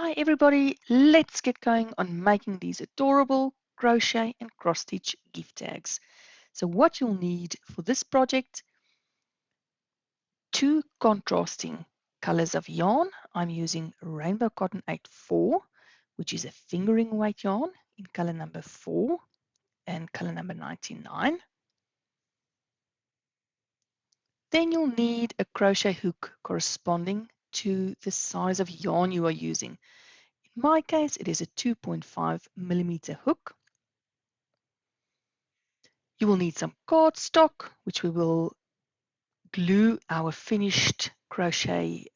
Hi everybody, let's get going on making these adorable crochet and cross stitch gift tags. So what you'll need for this project, two contrasting colors of yarn. I'm using Rainbow Cotton 84, which is a fingering weight yarn in color number 4 and color number 99. Then you'll need a crochet hook corresponding to the size of yarn you are using. In my case, it is a 2.5mm hook. You will need some cardstock, which we will glue our finished crochet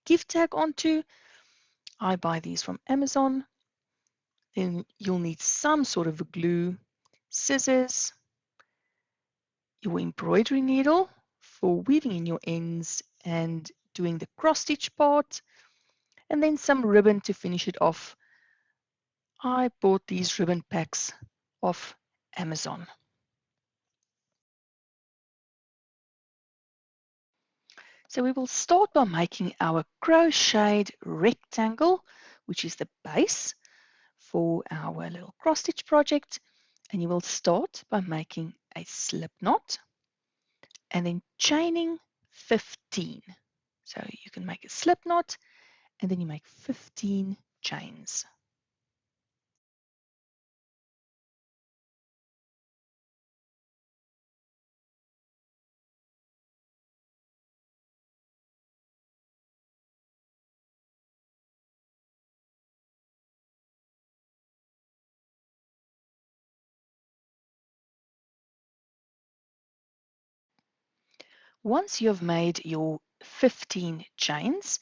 gift tag onto. I buy these from Amazon. Then you'll need some sort of a glue, scissors, your embroidery needle for weaving in your ends and doing the cross stitch part, and then some ribbon to finish it off. I bought these ribbon packs off Amazon. So we will start by making our crocheted rectangle, which is the base for our little cross stitch project. And you will start by making a slip knot and then chaining 15. So you can make a slip knot and then you make 15 chains. Once you have made your 15 chains,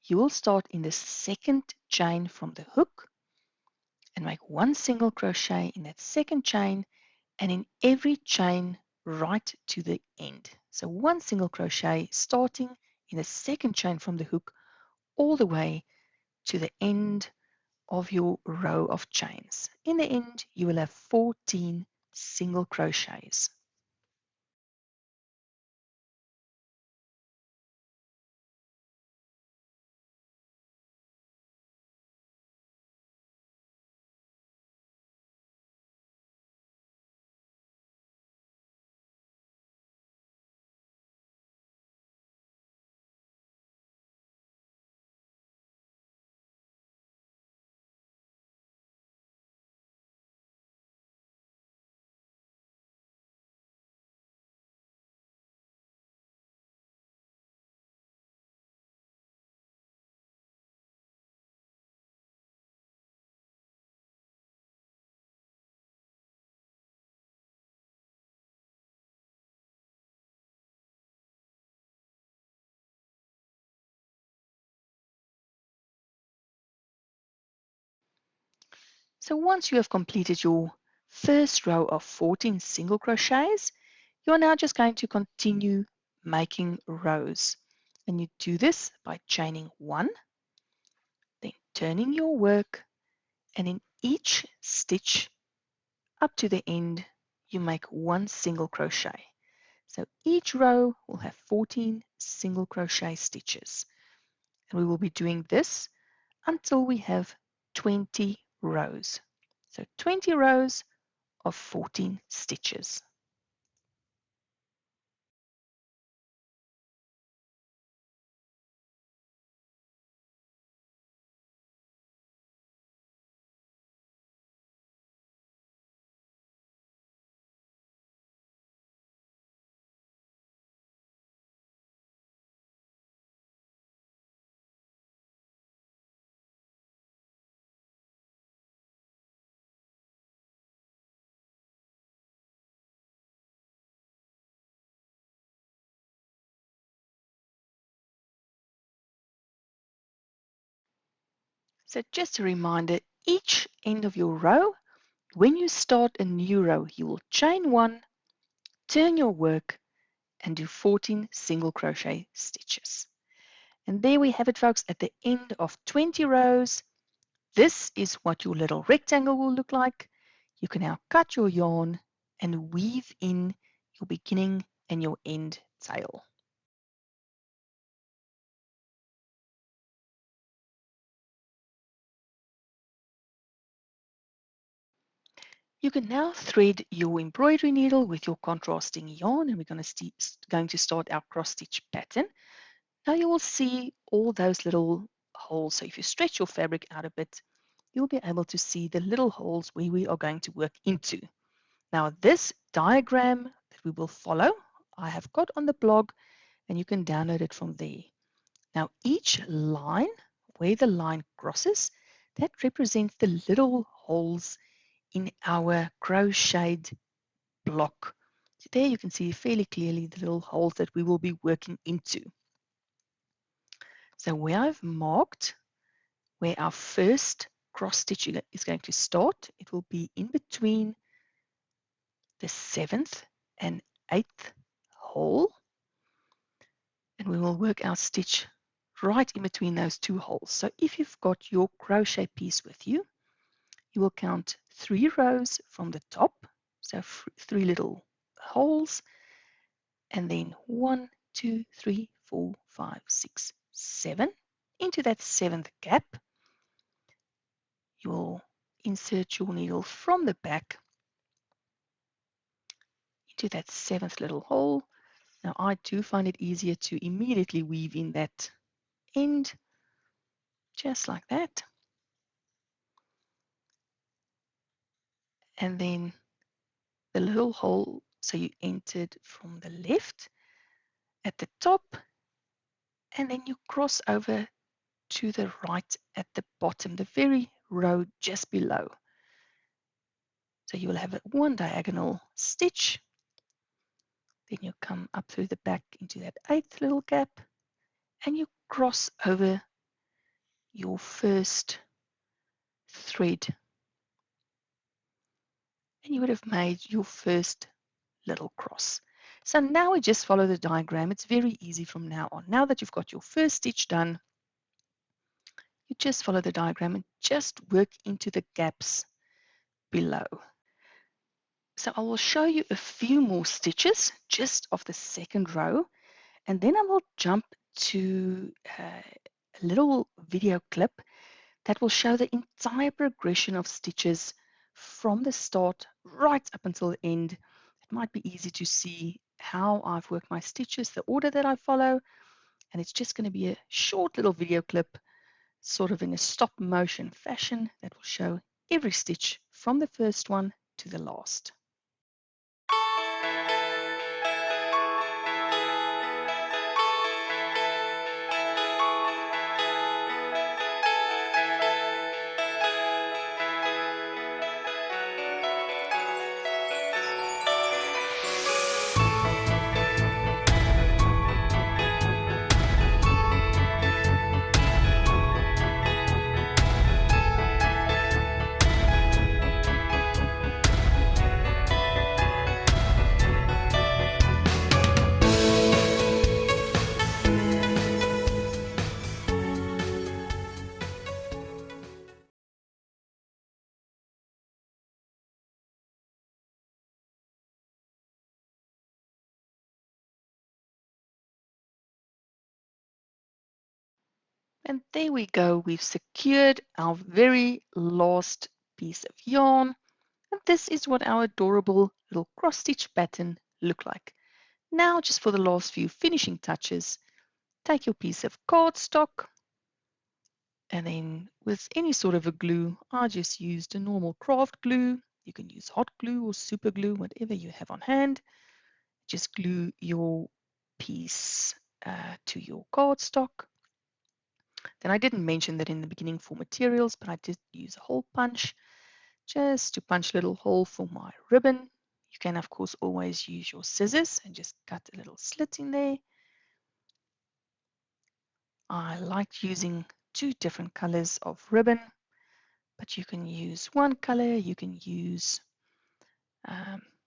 you will start in the second chain from the hook and make one single crochet in that second chain and in every chain right to the end. So one single crochet starting in the second chain from the hook all the way to the end of your row of chains. In the end, you will have 14 single crochets. So once you have completed your first row of 14 single crochets, you're now just going to continue making rows. And you do this by chaining 1, then turning your work, and in each stitch up to the end, you make 1 single crochet. So each row will have 14 single crochet stitches. And we will be doing this until we have 20 rows. So 20 rows of 14 stitches. So just a reminder, each end of your row, when you start a new row, you will chain 1, turn your work, and do 14 single crochet stitches. And there we have it, folks, at the end of 20 rows. This is what your little rectangle will look like. You can now cut your yarn and weave in your beginning and your end tail. You can now thread your embroidery needle with your contrasting yarn, and we're going to start our cross stitch pattern. Now you will see all those little holes. So if you stretch your fabric out a bit, you'll be able to see the little holes where we are going to work into. Now this diagram that we will follow, I have got on the blog, and you can download it from there. Now each line, where the line crosses, that represents the little holes in our crocheted block. So there you can see fairly clearly the little holes that we will be working into. So where I've marked where our first cross stitch is going to start, it will be in between the 7th and 8th hole, and we will work our stitch right in between those two holes. So if you've got your crochet piece with you, you will count 3 rows from the top, so 3 little holes, and then 1, 2, 3, 4, 5, 6, 7. Into that 7th gap, you will insert your needle from the back into that 7th little hole. Now I do find it easier to immediately weave in that end, just like that. And then the little hole, so you entered from the left at the top, and then you cross over to the right at the bottom, the very row just below. So you will have one diagonal stitch, then you come up through the back into that 8th little gap, and you cross over your first thread, and you would have made your first little cross. So now we just follow the diagram. It's very easy from now on. Now that you've got your first stitch done, you just follow the diagram and just work into the gaps below. So I will show you a few more stitches just of the second row, and then I will jump to a little video clip that will show the entire progression of stitches from the start right up until the end. It might be easy to see how I've worked my stitches, the order that I follow, and it's just going to be a short little video clip, sort of in a stop motion fashion, that will show every stitch from the first one to the last. And there we go. We've secured our very last piece of yarn. And this is what our adorable little cross stitch pattern look like. Now, just for the last few finishing touches, take your piece of cardstock, and then with any sort of a glue, I just used a normal craft glue. You can use hot glue or super glue, whatever you have on hand. Just glue your piece to your cardstock. Then I didn't mention that in the beginning for materials, but I did use a hole punch just to punch a little hole for my ribbon. You can, of course, always use your scissors and just cut a little slit in there. I like using 2 different colors of ribbon, but you can use one color. You can use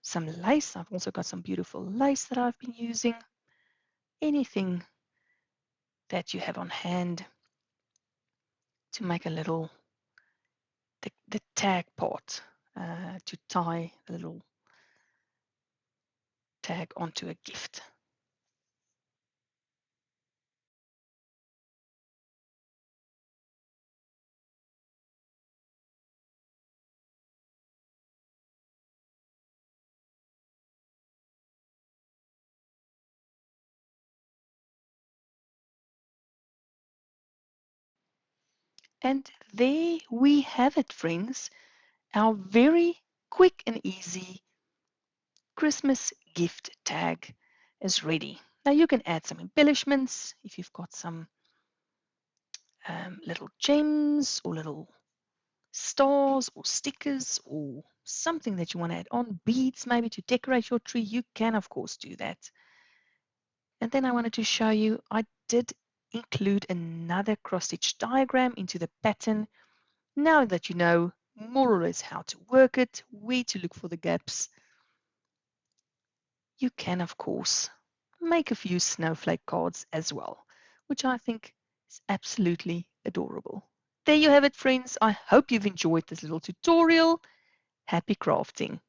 some lace. I've also got some beautiful lace that I've been using. Anything that you have on hand to make a little, the tag part, to tie a little tag onto a gift. And there we have it, friends. Our very quick and easy Christmas gift tag is ready. Now you can add some embellishments if you've got some little gems or little stars or stickers or something that you want to add on, beads maybe to decorate your tree. You can, of course, do that. And then I wanted to show you, I did include another cross stitch diagram into the pattern. Now that you know more or less how to work it, where to look for the gaps, you can, of course, make a few snowflake cards as well, which I think is absolutely adorable. There you have it, friends. I hope you've enjoyed this little tutorial. Happy crafting!